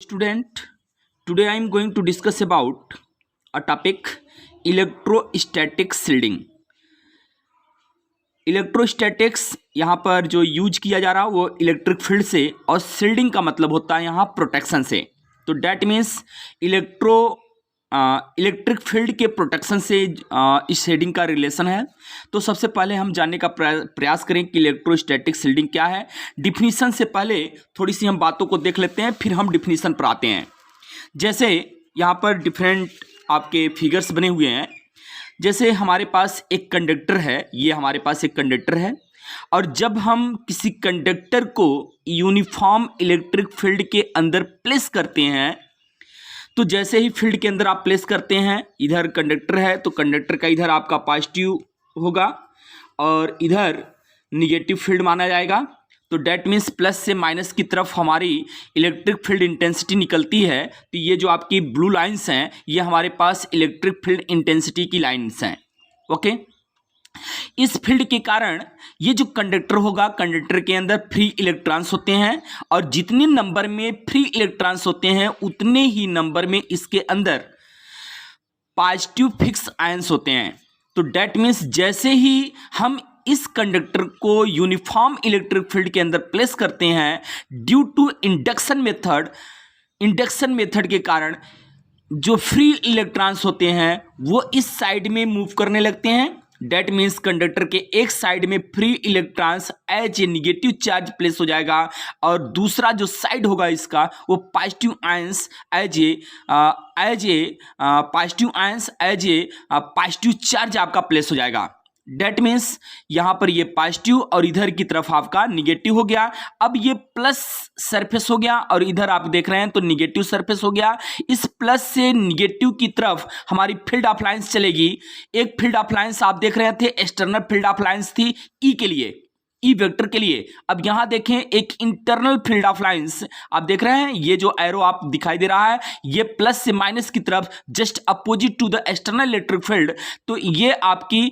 Student, today I am going to discuss about a topic electrostatic shielding. Electrostatics यहाँ पर जो use किया जा रहा है वो इलेक्ट्रिक फील्ड से, और शील्डिंग का मतलब होता है यहाँ प्रोटेक्शन से। तो डैट मीन्स इलेक्ट्रिक फील्ड के प्रोटेक्शन से इस शील्डिंग का रिलेशन है। तो सबसे पहले हम जानने का प्रयास करें कि इलेक्ट्रोस्टैटिक शील्डिंग क्या है। डिफिनीशन से पहले थोड़ी सी हम बातों को देख लेते हैं, फिर हम डिफिनीशन पर आते हैं। जैसे यहाँ पर डिफरेंट आपके फिगर्स बने हुए हैं। जैसे हमारे पास एक कंडक्टर है, ये हमारे पास एक कंडक्टर है, और जब हम किसी कंडक्टर को यूनिफॉर्म इलेक्ट्रिक फील्ड के अंदर प्लेस करते हैं, तो जैसे ही फील्ड के अंदर आप प्लेस करते हैं, इधर कंडक्टर है तो कंडक्टर का इधर आपका पॉजिटिव होगा और इधर निगेटिव फील्ड माना जाएगा। तो डैट मीन्स प्लस से माइनस की तरफ हमारी इलेक्ट्रिक फील्ड इंटेंसिटी निकलती है। तो ये जो आपकी ब्लू लाइंस हैं ये हमारे पास इलेक्ट्रिक फील्ड इंटेंसिटी की लाइंस हैं। ओके, इस फील्ड के कारण ये जो कंडक्टर होगा, कंडक्टर के अंदर फ्री इलेक्ट्रॉन्स होते हैं, और जितने नंबर में फ्री इलेक्ट्रॉन्स होते हैं उतने ही नंबर में इसके अंदर पॉजिटिव फिक्स आयंस होते हैं। तो डैट मीन्स जैसे ही हम इस कंडक्टर को यूनिफॉर्म इलेक्ट्रिक फील्ड के अंदर प्लेस करते हैं, ड्यू टू इंडक्शन मेथड के कारण जो फ्री इलेक्ट्रॉन्स होते हैं वो इस साइड में मूव करने लगते हैं। डैट मीन्स कंडक्टर के एक साइड में free electrons as a negative charge place हो जाएगा, और दूसरा जो साइड होगा इसका वो positive ions as a positive charge आपका प्लेस हो जाएगा। डैट मीन्स यहाँ पर ये पॉजिटिव और इधर की तरफ आपका निगेटिव हो गया। अब ये प्लस सरफेस हो गया और इधर आप देख रहे हैं तो निगेटिव सरफेस हो गया। इस प्लस से निगेटिव की तरफ हमारी फील्ड ऑफ लाइंस चलेगी। एक फील्ड ऑफ लाइंस आप देख रहे थे, एक्सटर्नल फील्ड ऑफ लाइंस थी ई के लिए, ई वेक्टर के लिए। अब यहां देखें एक इंटरनल फील्ड ऑफ लाइंस आप देख रहे हैं, ये जो एरो आप दिखाई दे रहा है ये प्लस से माइनस की तरफ just opposite to the external electric field. तो ये आपकी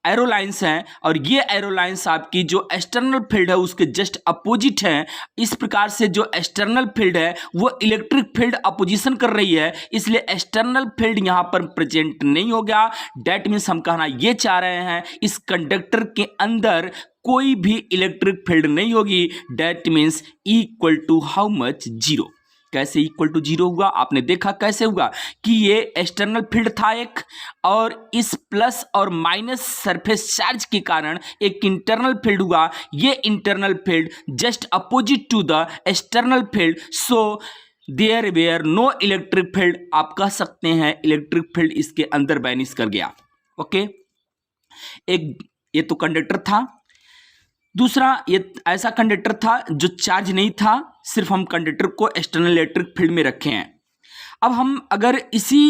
एरो लाइंस हैं, और ये एरो लाइंस आपकी जो एक्सटर्नल फील्ड है उसके जस्ट अपोजिट हैं। इस प्रकार से जो एक्सटर्नल फील्ड है वो इलेक्ट्रिक फील्ड अपोजिशन कर रही है, इसलिए एक्सटर्नल फील्ड यहां पर प्रेजेंट नहीं हो गया। डैट मीन्स हम कहना ये चाह रहे हैं इस कंडक्टर के अंदर कोई भी इलेक्ट्रिक फील्ड नहीं होगी। That means equal to how much, zero. कैसे इक्वल टू जीरो हुआ, आपने देखा कैसे हुआ कि ये एक्सटर्नल फील्ड था एक, और इस प्लस और माइनस सरफेस चार्ज के कारण एक इंटरनल फील्ड हुआ। ये internal field just opposite to the external field, so there were no electric field. आप कह सकते हैं इलेक्ट्रिक फील्ड इसके अंदर वैनिश कर गया। ओके, एक ये तो कंडक्टर था। दूसरा ये ऐसा कंडक्टर था जो चार्ज नहीं था, सिर्फ हम कंडक्टर को एक्सटर्नल इलेक्ट्रिक फील्ड में रखे हैं। अब हम अगर इसी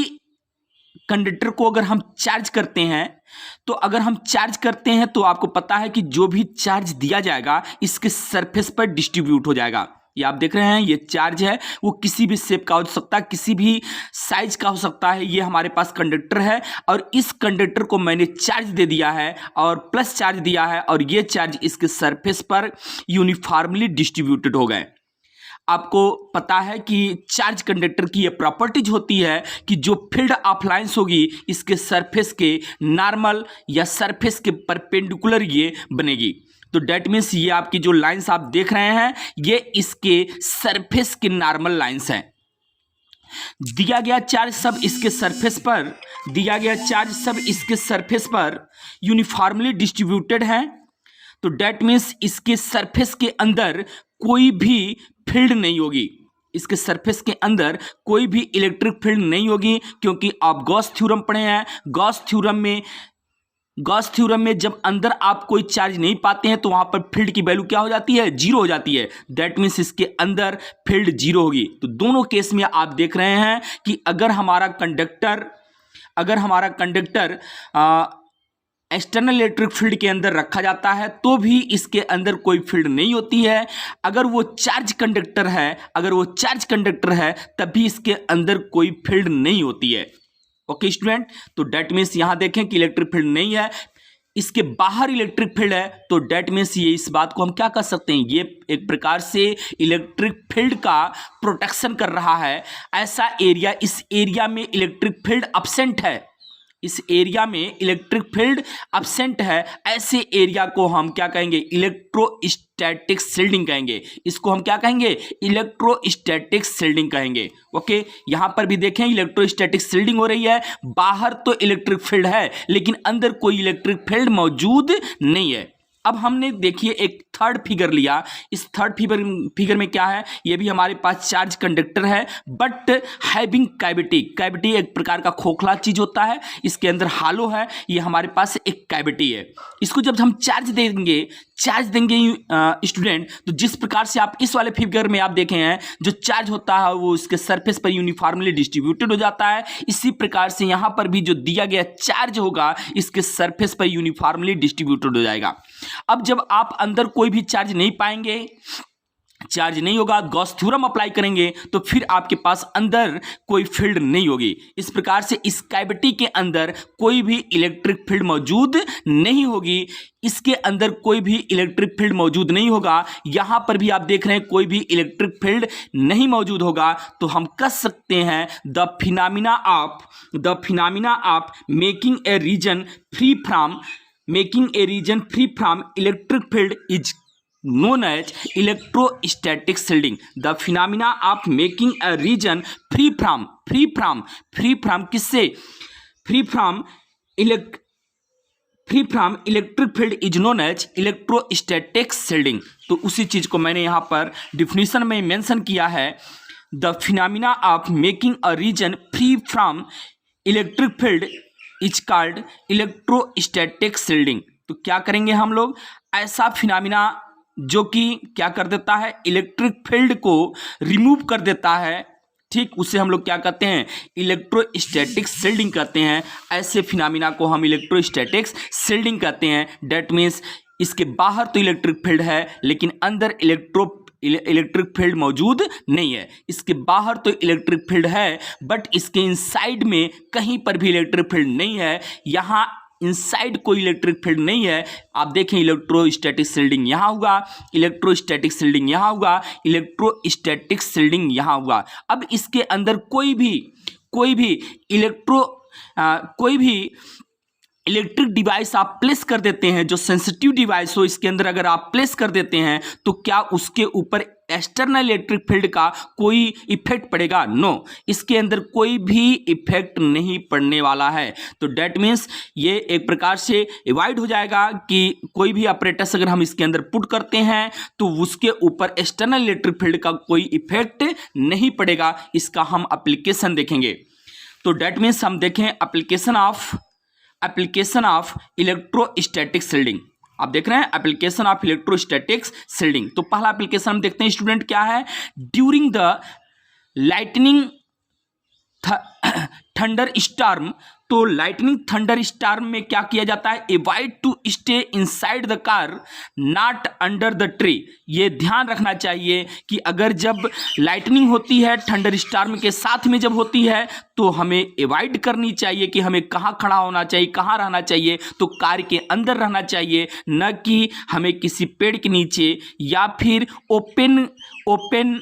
कंडक्टर को अगर हम चार्ज करते हैं, तो अगर हम चार्ज करते हैं तो आपको पता है कि जो भी चार्ज दिया जाएगा इसके सरफेस पर डिस्ट्रीब्यूट हो जाएगा। ये आप देख रहे हैं ये चार्ज है, वो किसी भी शेप का हो सकता है, किसी भी साइज का हो सकता है। ये हमारे पास कंडक्टर है और इस कंडक्टर को मैंने चार्ज दे दिया है और प्लस चार्ज दिया है, और ये चार्ज इसके सरफेस पर यूनिफॉर्मली डिस्ट्रीब्यूटेड हो गए। आपको पता है कि चार्ज कंडक्टर की ये प्रॉपर्टीज होती है कि जो फील्ड ऑफ लाइंस होगी इसके सरफेस के नॉर्मल या सरफेस के परपेंडिकुलर ये बनेगी। तो डैट मीन्स ये आपकी जो लाइंस आप देख रहे हैं ये इसके सरफेस के नॉर्मल लाइंस हैं। दिया गया चार्ज सब इसके सरफेस पर यूनिफॉर्मली डिस्ट्रीब्यूटेड है। तो डैट मीन्स इसके सरफेस के अंदर कोई भी फील्ड नहीं होगी, इसके सरफेस के अंदर कोई भी इलेक्ट्रिक फील्ड नहीं होगी, क्योंकि आप गॉस थ्योरम पढ़े हैं। गॉस थ्योरम में जब अंदर आप कोई चार्ज नहीं पाते हैं तो वहां पर फील्ड की वैल्यू क्या हो जाती है, जीरो हो जाती है। दैट मीन्स इसके अंदर फील्ड जीरो होगी। तो दोनों केस में आप देख रहे हैं कि अगर हमारा कंडक्टर एक्सटर्नल इलेक्ट्रिक फील्ड के अंदर रखा जाता है तो भी इसके अंदर कोई फील्ड नहीं होती है। अगर वो चार्ज कंडक्टर है तब भी इसके अंदर कोई फील्ड नहीं होती है। ओके स्टूडेंट, तो डैट मीन्स यहां देखें कि इलेक्ट्रिक फील्ड नहीं है। इसके बाहर इलेक्ट्रिक फील्ड है, तो डेट मीन्स ये इस बात को हम क्या कर सकते हैं, ये एक प्रकार से इलेक्ट्रिक फील्ड का प्रोटेक्शन कर रहा है। ऐसा एरिया, इस एरिया में इलेक्ट्रिक फील्ड अब्सेंट है, इस एरिया में इलेक्ट्रिक फील्ड अब्सेंट है, ऐसे एरिया को हम क्या कहेंगे, इलेक्ट्रोस्टैटिक शील्डिंग कहेंगे। इसको हम क्या कहेंगे, इलेक्ट्रोस्टैटिक शील्डिंग कहेंगे। ओके, यहां पर भी देखें इलेक्ट्रोस्टैटिक शील्डिंग हो रही है, बाहर तो इलेक्ट्रिक फील्ड है लेकिन अंदर कोई इलेक्ट्रिक फील्ड मौजूद नहीं है। अब हमने देखिए एक थर्ड फिगर लिया, इस थर्ड फिगर में क्या है, ये भी हमारे पास चार्ज कंडक्टर है बट हैविंग कैविटी। कैविटी एक प्रकार का खोखला चीज होता है, इसके अंदर हालो है, ये हमारे पास एक कैविटी है। इसको जब हम चार्ज देंगे स्टूडेंट, तो जिस प्रकार से आप इस वाले फिगर में आप देखे हैं, जो चार्ज होता है वो इसके सरफेस पर यूनिफॉर्मली डिस्ट्रीब्यूटेड हो जाता है। इसी प्रकार से यहाँ पर भी जो दिया गया चार्ज होगा इसके सरफेस पर यूनिफॉर्मली डिस्ट्रीब्यूटेड हो जाएगा। अब जब आप अंदर कोई भी चार्ज नहीं पाएंगे, चार्ज नहीं होगा, गॉस थ्योरम अप्लाई करेंगे तो फिर आपके पास अंदर कोई फील्ड नहीं होगी। इस प्रकार से इस कैविटी के अंदर कोई भी इलेक्ट्रिक फील्ड मौजूद नहीं होगी, इसके अंदर कोई भी इलेक्ट्रिक फील्ड मौजूद नहीं होगा। यहां पर भी आप देख रहे हैं कोई भी इलेक्ट्रिक फील्ड नहीं मौजूद होगा, तो हम कह सकते हैं the phenomena of making a region free from electric field is known as electrostatic shielding. The phenomena of making a region free from किससे, free from electric field is known as electrostatic shielding. तो उसी चीज को मैंने यहाँ पर definition में mention किया है, the phenomena of making a region free from electric field is called electrostatic shielding. तो क्या करेंगे हम लोग, ऐसा फिनोमिना जो कि क्या कर देता है, इलेक्ट्रिक फील्ड को रिमूव कर देता है, ठीक, उसे हम लोग क्या कहते हैं, इलेक्ट्रोस्टैटिक शील्डिंग कहते हैं। ऐसे फिनोमिना को हम इलेक्ट्रोस्टैटिक शील्डिंग कहते हैं। डेट मीन्स इसके बाहर तो इलेक्ट्रिक फील्ड है लेकिन अंदर इलेक्ट्रिक फील्ड मौजूद नहीं है। इसके बाहर तो इलेक्ट्रिक फील्ड है बट इसके इनसाइड में कहीं पर भी इलेक्ट्रिक फील्ड नहीं है। यहाँ इनसाइड कोई इलेक्ट्रिक फील्ड नहीं है। आप देखें इलेक्ट्रोस्टैटिक शील्डिंग यहाँ हुआ, इलेक्ट्रोस्टैटिक शील्डिंग यहाँ हुआ, इलेक्ट्रोस्टैटिक शील्डिंग यहाँ हुआ। अब इसके अंदर कोई भी इलेक्ट्रिक डिवाइस आप प्लेस कर देते हैं, जो सेंसिटिव डिवाइस हो इसके अंदर अगर आप प्लेस कर देते हैं तो क्या उसके ऊपर एक्सटर्नल इलेक्ट्रिक फील्ड का कोई इफेक्ट पड़ेगा? नो, इसके अंदर कोई भी इफेक्ट नहीं पड़ने वाला है। तो डेट मीन्स ये एक प्रकार से अवॉइड हो जाएगा कि कोई भी ऑपरेटर्स अगर हम इसके अंदर पुट करते हैं तो उसके ऊपर एक्सटर्नल इलेक्ट्रिक फील्ड का कोई इफेक्ट नहीं पड़ेगा। इसका हम एप्लीकेशन देखेंगे। तो डेट मीन्स हम देखें एप्लीकेशन ऑफ इलेक्ट्रोस्टैटिक शील्डिंग। आप देख रहे हैं एप्लीकेशन ऑफ इलेक्ट्रोस्टैटिक शील्डिंग। तो पहला एप्लीकेशन हम देखते हैं स्टूडेंट क्या है, during the lightning thunder storm. तो लाइटनिंग थंडर स्टॉर्म में क्या किया जाता है, avoid to stay inside the car not under the tree. ये ध्यान रखना चाहिए कि अगर जब लाइटनिंग होती है थंडर स्टॉर्म के साथ में जब होती है तो हमें अवॉइड करनी चाहिए कि हमें कहाँ खड़ा होना चाहिए, कहाँ रहना चाहिए, तो कार के अंदर रहना चाहिए, न कि हमें किसी पेड़ के नीचे या फिर ओपन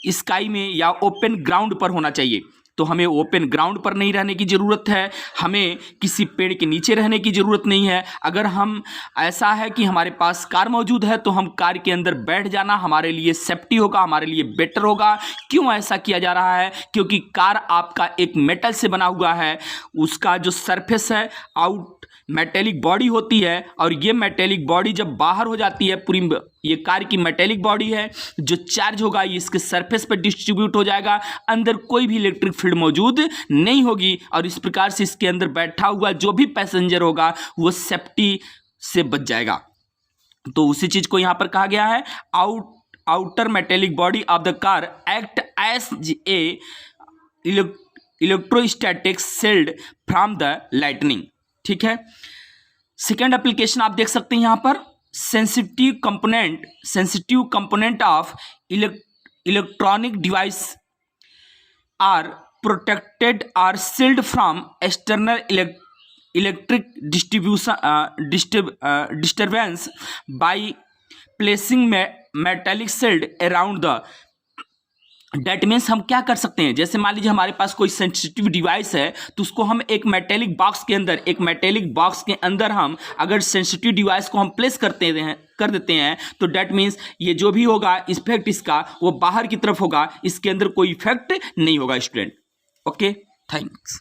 स्काई में या ओपन ग्राउंड पर होना चाहिए। तो हमें ओपन ग्राउंड पर नहीं रहने की ज़रूरत है, हमें किसी पेड़ के नीचे रहने की ज़रूरत नहीं है। अगर हम ऐसा है कि हमारे पास कार मौजूद है तो हम कार के अंदर बैठ जाना हमारे लिए सेफ्टी होगा, हमारे लिए बेटर होगा। क्यों ऐसा किया जा रहा है, क्योंकि कार आपका एक मेटल से बना हुआ है, उसका जो सरफेस है आउट मेटेलिक बॉडी होती है और ये मेटेलिक बॉडी जब बाहर हो जाती है, पूरी ये कार की मेटेलिक बॉडी है, जो चार्ज होगा ये इसके सरफेस पर डिस्ट्रीब्यूट हो जाएगा, अंदर कोई भी इलेक्ट्रिक फील्ड मौजूद नहीं होगी और इस प्रकार से इसके अंदर बैठा हुआ जो भी पैसेंजर होगा वो सेफ्टी से बच जाएगा। तो उसी चीज को यहाँ पर कहा गया है, outer metallic body of the car act as a electrostatic shield from the lightning. ठीक है। सेकेंड एप्लीकेशन आप देख सकते हैं यहाँ पर, sensitive component of electronic device are protected or shield from external electric disturbance by placing metallic shield around the. That means हम क्या कर सकते हैं, जैसे मान लीजिए हमारे पास कोई सेंसिटिव डिवाइस है तो उसको हम एक मेटेलिक बॉक्स के अंदर हम अगर सेंसिटिव डिवाइस को हम प्लेस कर देते हैं तो डेट मीन्स ये जो भी होगा इफेक्ट इसका वो बाहर की तरफ होगा, इसके अंदर कोई इफेक्ट नहीं होगा स्टूडेंट। Okay, thanks.